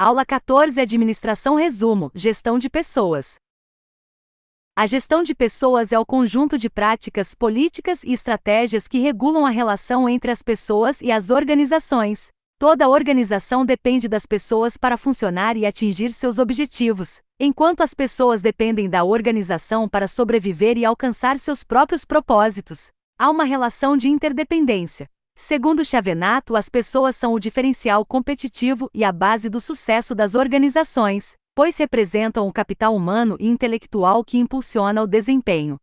Aula 14 Administração Resumo, Gestão de Pessoas. A gestão de pessoas é o conjunto de práticas, políticas e estratégias que regulam a relação entre as pessoas e as organizações. Toda organização depende das pessoas para funcionar e atingir seus objetivos, enquanto as pessoas dependem da organização para sobreviver e alcançar seus próprios propósitos. Há uma relação de interdependência. Segundo Chavenato, as pessoas são o diferencial competitivo e a base do sucesso das organizações, pois representam o capital humano e intelectual que impulsiona o desempenho.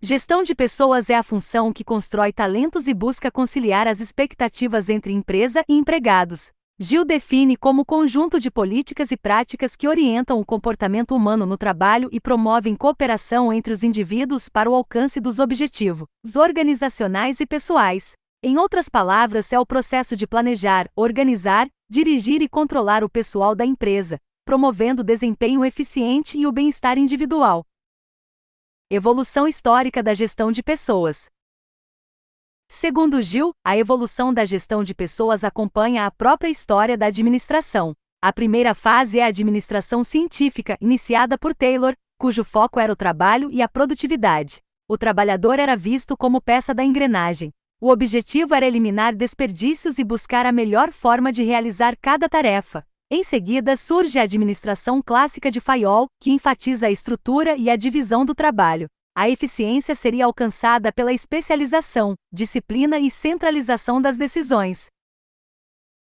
Gestão de pessoas é a função que constrói talentos e busca conciliar as expectativas entre empresa e empregados. Gil define como conjunto de políticas e práticas que orientam o comportamento humano no trabalho e promovem cooperação entre os indivíduos para o alcance dos objetivos organizacionais e pessoais. Em outras palavras, é o processo de planejar, organizar, dirigir e controlar o pessoal da empresa, promovendo o desempenho eficiente e o bem-estar individual. Evolução histórica da gestão de pessoas. Segundo Gil, a evolução da gestão de pessoas acompanha a própria história da administração. A primeira fase é a administração científica, iniciada por Taylor, cujo foco era o trabalho e a produtividade. O trabalhador era visto como peça da engrenagem. O objetivo era eliminar desperdícios e buscar a melhor forma de realizar cada tarefa. Em seguida surge a administração clássica de Fayol, que enfatiza a estrutura e a divisão do trabalho. A eficiência seria alcançada pela especialização, disciplina e centralização das decisões.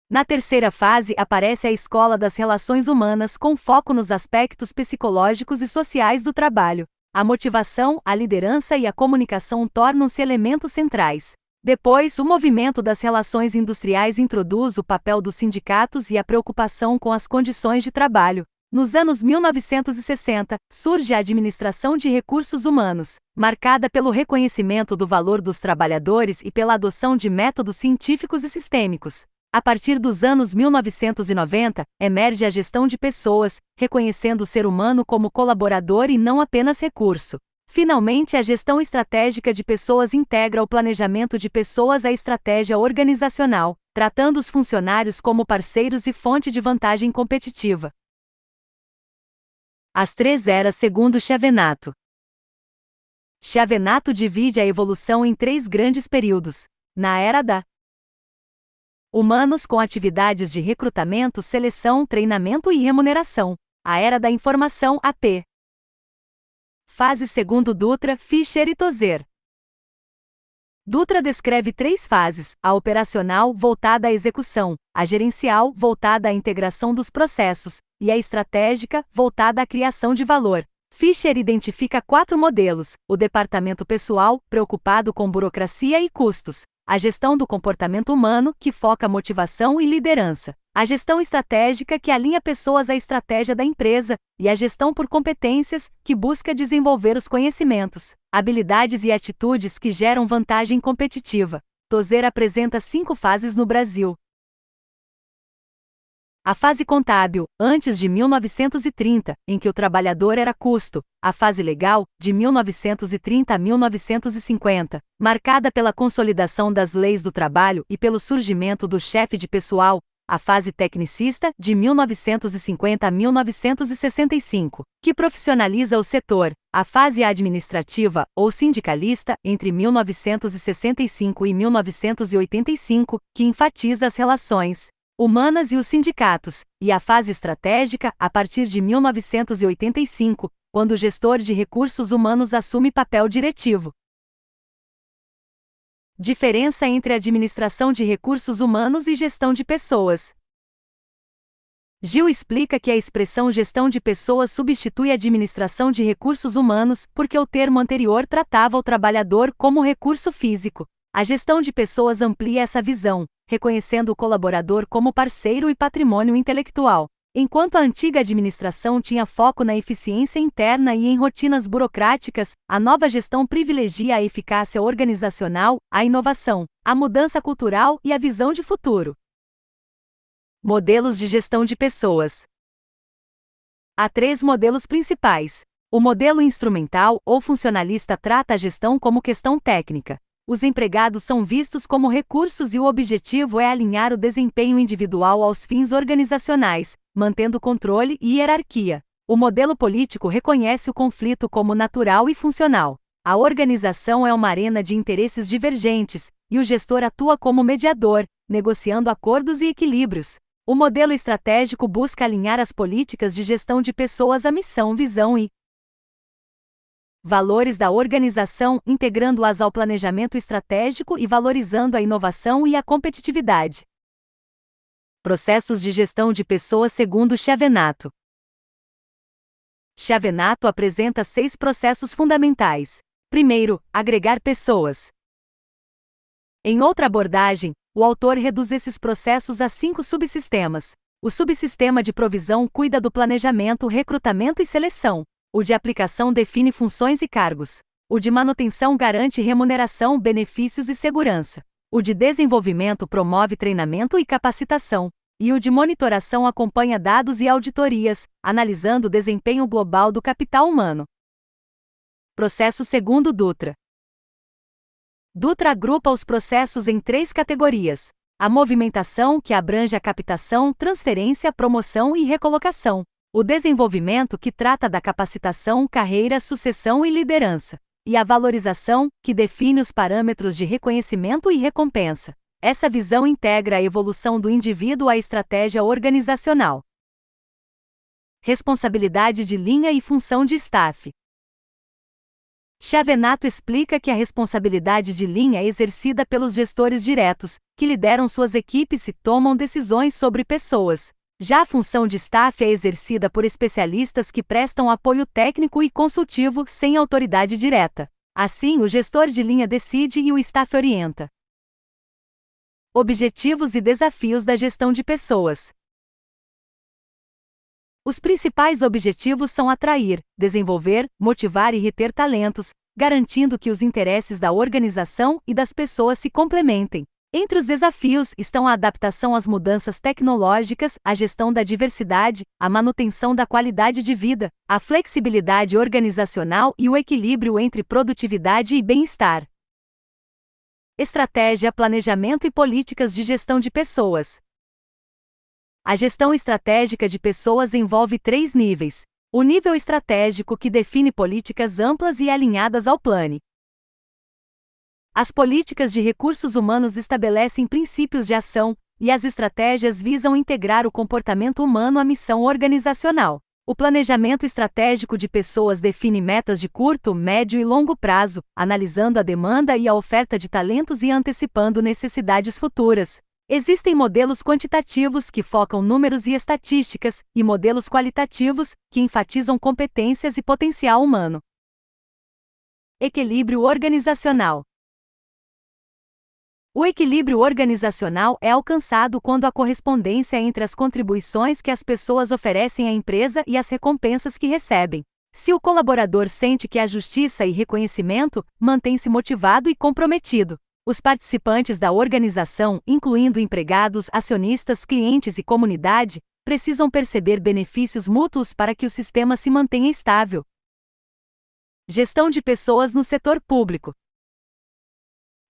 Na terceira fase aparece a escola das relações humanas com foco nos aspectos psicológicos e sociais do trabalho. A motivação, a liderança e a comunicação tornam-se elementos centrais. Depois, o movimento das relações industriais introduz o papel dos sindicatos e a preocupação com as condições de trabalho. Nos anos 1960, surge a administração de recursos humanos, marcada pelo reconhecimento do valor dos trabalhadores e pela adoção de métodos científicos e sistêmicos. A partir dos anos 1990, emerge a gestão de pessoas, reconhecendo o ser humano como colaborador e não apenas recurso. Finalmente, a gestão estratégica de pessoas integra o planejamento de pessoas à estratégia organizacional, tratando os funcionários como parceiros e fonte de vantagem competitiva. As três eras segundo Chavenato. Chavenato divide a evolução em três grandes períodos. Na era da humanos com atividades de recrutamento, seleção, treinamento e remuneração. A era da informação, AP. Fase segundo Dutra, Fischer e Tozer. Dutra descreve três fases: a operacional, voltada à execução, a gerencial, voltada à integração dos processos, e a estratégica, voltada à criação de valor. Fischer identifica quatro modelos: o departamento pessoal, preocupado com burocracia e custos; a gestão do comportamento humano, que foca motivação e liderança; a gestão estratégica, que alinha pessoas à estratégia da empresa; e a gestão por competências, que busca desenvolver os conhecimentos, habilidades e atitudes que geram vantagem competitiva. Tozer apresenta 5 fases no Brasil. A fase contábil, antes de 1930, em que o trabalhador era custo; a fase legal, de 1930 a 1950, marcada pela consolidação das leis do trabalho e pelo surgimento do chefe de pessoal; a fase tecnicista, de 1950 a 1965, que profissionaliza o setor; a fase administrativa, ou sindicalista, entre 1965 e 1985, que enfatiza as relações humanas e os sindicatos; e a fase estratégica, a partir de 1985, quando o gestor de recursos humanos assume papel diretivo. Diferença entre administração de recursos humanos e gestão de pessoas. Gil explica que a expressão gestão de pessoas substitui a administração de recursos humanos porque o termo anterior tratava o trabalhador como recurso físico. A gestão de pessoas amplia essa visão, reconhecendo o colaborador como parceiro e patrimônio intelectual. Enquanto a antiga administração tinha foco na eficiência interna e em rotinas burocráticas, a nova gestão privilegia a eficácia organizacional, a inovação, a mudança cultural e a visão de futuro. Modelos de gestão de pessoas. Há 3 modelos principais. O modelo instrumental ou funcionalista trata a gestão como questão técnica. Os empregados são vistos como recursos e o objetivo é alinhar o desempenho individual aos fins organizacionais, mantendo controle e hierarquia. O modelo político reconhece o conflito como natural e funcional. A organização é uma arena de interesses divergentes, e o gestor atua como mediador, negociando acordos e equilíbrios. O modelo estratégico busca alinhar as políticas de gestão de pessoas à missão, visão e valores da organização, integrando-as ao planejamento estratégico e valorizando a inovação e a competitividade. Processos de gestão de pessoas segundo Chiavenato. Chiavenato apresenta 6 processos fundamentais. Primeiro, agregar pessoas. Em outra abordagem, o autor reduz esses processos a 5 subsistemas. O subsistema de provisão cuida do planejamento, recrutamento e seleção. O de aplicação define funções e cargos. O de manutenção garante remuneração, benefícios e segurança. O de desenvolvimento promove treinamento e capacitação. E o de monitoração acompanha dados e auditorias, analisando o desempenho global do capital humano. Processo segundo Dutra. Dutra agrupa os processos em 3 categorias: a movimentação, que abrange a captação, transferência, promoção e recolocação; o desenvolvimento, que trata da capacitação, carreira, sucessão e liderança; e a valorização, que define os parâmetros de reconhecimento e recompensa. Essa visão integra a evolução do indivíduo à estratégia organizacional. Responsabilidade de linha e função de staff. Chiavenato explica que a responsabilidade de linha é exercida pelos gestores diretos, que lideram suas equipes e tomam decisões sobre pessoas. Já a função de staff é exercida por especialistas que prestam apoio técnico e consultivo sem autoridade direta. Assim, o gestor de linha decide e o staff orienta. Objetivos e desafios da gestão de pessoas. Os principais objetivos são atrair, desenvolver, motivar e reter talentos, garantindo que os interesses da organização e das pessoas se complementem. Entre os desafios estão a adaptação às mudanças tecnológicas, a gestão da diversidade, a manutenção da qualidade de vida, a flexibilidade organizacional e o equilíbrio entre produtividade e bem-estar. Estratégia, planejamento e políticas de gestão de pessoas. A gestão estratégica de pessoas envolve 3 níveis. O nível estratégico, que define políticas amplas e alinhadas ao plano. As políticas de recursos humanos estabelecem princípios de ação, e as estratégias visam integrar o comportamento humano à missão organizacional. O planejamento estratégico de pessoas define metas de curto, médio e longo prazo, analisando a demanda e a oferta de talentos e antecipando necessidades futuras. Existem modelos quantitativos que focam números e estatísticas, e modelos qualitativos, que enfatizam competências e potencial humano. Equilíbrio organizacional. O equilíbrio organizacional é alcançado quando a correspondência entre as contribuições que as pessoas oferecem à empresa e as recompensas que recebem. Se o colaborador sente que há justiça e reconhecimento, mantém-se motivado e comprometido. Os participantes da organização, incluindo empregados, acionistas, clientes e comunidade, precisam perceber benefícios mútuos para que o sistema se mantenha estável. Gestão de pessoas no setor público.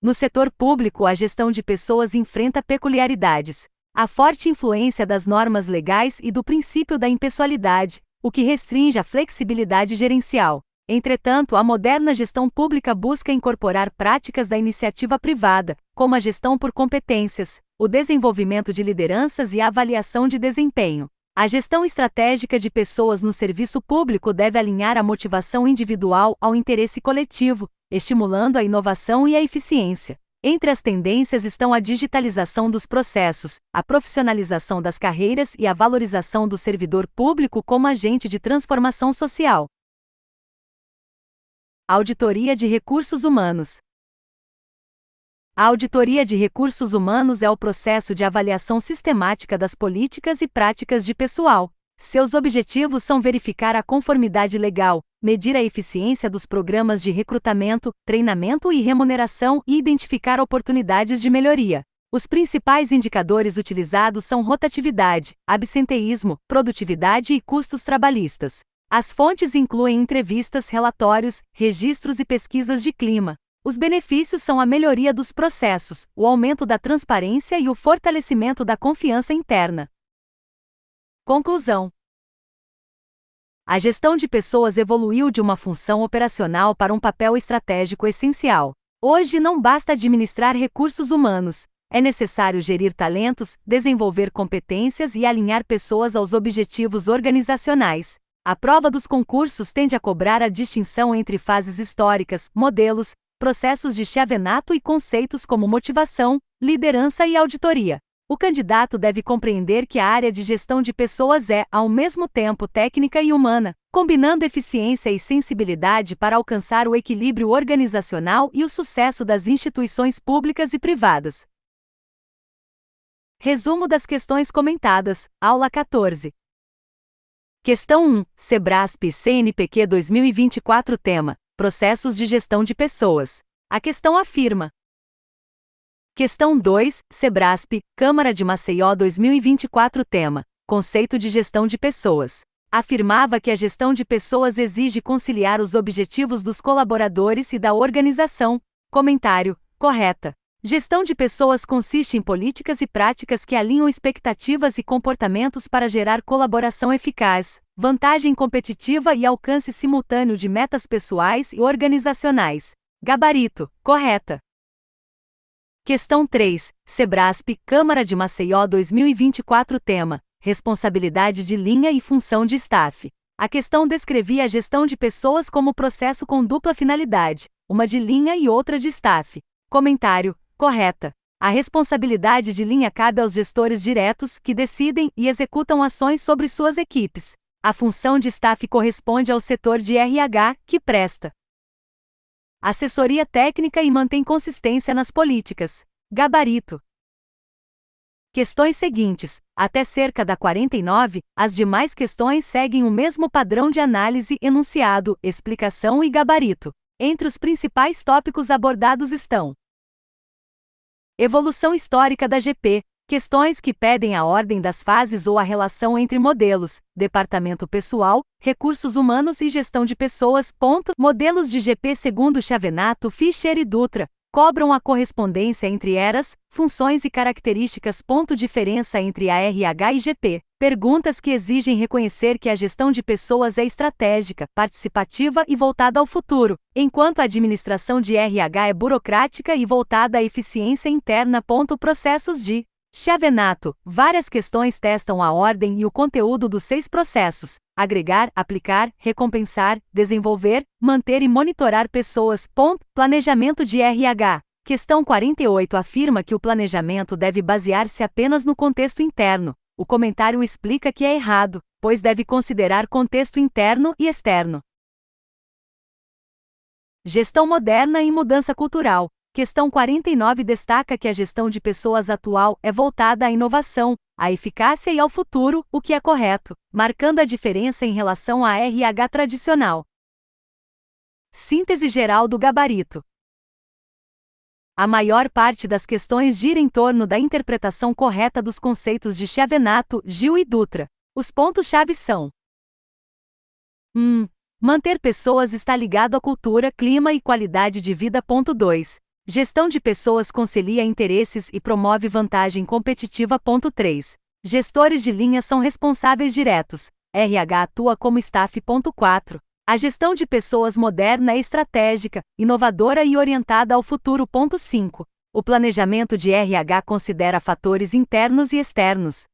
No setor público, a gestão de pessoas enfrenta peculiaridades. A forte influência das normas legais e do princípio da impessoalidade, o que restringe a flexibilidade gerencial. Entretanto, a moderna gestão pública busca incorporar práticas da iniciativa privada, como a gestão por competências, o desenvolvimento de lideranças e a avaliação de desempenho. A gestão estratégica de pessoas no serviço público deve alinhar a motivação individual ao interesse coletivo, estimulando a inovação e a eficiência. Entre as tendências estão a digitalização dos processos, a profissionalização das carreiras e a valorização do servidor público como agente de transformação social. Auditoria de recursos humanos. A auditoria de recursos humanos é o processo de avaliação sistemática das políticas e práticas de pessoal. Seus objetivos são verificar a conformidade legal, medir a eficiência dos programas de recrutamento, treinamento e remuneração e identificar oportunidades de melhoria. Os principais indicadores utilizados são rotatividade, absenteísmo, produtividade e custos trabalhistas. As fontes incluem entrevistas, relatórios, registros e pesquisas de clima. Os benefícios são a melhoria dos processos, o aumento da transparência e o fortalecimento da confiança interna. Conclusão: a gestão de pessoas evoluiu de uma função operacional para um papel estratégico essencial. Hoje não basta administrar recursos humanos, é necessário gerir talentos, desenvolver competências e alinhar pessoas aos objetivos organizacionais. A prova dos concursos tende a cobrar a distinção entre fases históricas, modelos, processos de chavenato e conceitos como motivação, liderança e auditoria. O candidato deve compreender que a área de gestão de pessoas é, ao mesmo tempo, técnica e humana, combinando eficiência e sensibilidade para alcançar o equilíbrio organizacional e o sucesso das instituições públicas e privadas. Resumo das questões comentadas, aula 14. Questão 1, Sebrasp CNPq 2024 tema: Processos de gestão de pessoas. A questão afirma. Questão 2, Sebrasp, Câmara de Maceió 2024 tema: Conceito de gestão de pessoas. Afirmava que a gestão de pessoas exige conciliar os objetivos dos colaboradores e da organização. Comentário: correta. Gestão de pessoas consiste em políticas e práticas que alinham expectativas e comportamentos para gerar colaboração eficaz, vantagem competitiva e alcance simultâneo de metas pessoais e organizacionais. Gabarito: correta. Questão 3, Sebrasp, Câmara de Maceió 2024 tema: Responsabilidade de linha e função de staff. A questão descrevia a gestão de pessoas como processo com dupla finalidade, uma de linha e outra de staff. Comentário: correta. A responsabilidade de linha cabe aos gestores diretos, que decidem e executam ações sobre suas equipes. A função de staff corresponde ao setor de RH, que presta assessoria técnica e mantém consistência nas políticas. Gabarito. Questões seguintes, até cerca da 49, as demais questões seguem o mesmo padrão de análise: enunciado, explicação e gabarito. Entre os principais tópicos abordados estão: evolução histórica da GP, questões que pedem a ordem das fases ou a relação entre modelos, departamento pessoal, recursos humanos e gestão de pessoas. Modelos de GP segundo Chavenato, Fischer e Dutra, cobram a correspondência entre eras, funções e características. Diferença entre a RH e GP. Perguntas que exigem reconhecer que a gestão de pessoas é estratégica, participativa e voltada ao futuro, enquanto a administração de RH é burocrática e voltada à eficiência interna. Processos de Chavenato. Várias questões testam a ordem e o conteúdo dos 6 processos: agregar, aplicar, recompensar, desenvolver, manter e monitorar pessoas. Planejamento de RH. Questão 48 afirma que o planejamento deve basear-se apenas no contexto interno. O comentário explica que é errado, pois deve considerar contexto interno e externo. Gestão moderna e mudança cultural. Questão 49 destaca que a gestão de pessoas atual é voltada à inovação, à eficácia e ao futuro, o que é correto, marcando a diferença em relação à RH tradicional. Síntese geral do gabarito. A maior parte das questões gira em torno da interpretação correta dos conceitos de Chavenato, Gil e Dutra. Os pontos-chave são: manter pessoas está ligado à cultura, clima e qualidade de vida. 2. Gestão de pessoas concilia interesses e promove vantagem competitiva. 3. Gestores de linha são responsáveis diretos. RH atua como staff. 4. A gestão de pessoas moderna é estratégica, inovadora e orientada ao futuro. 5. O planejamento de RH considera fatores internos e externos.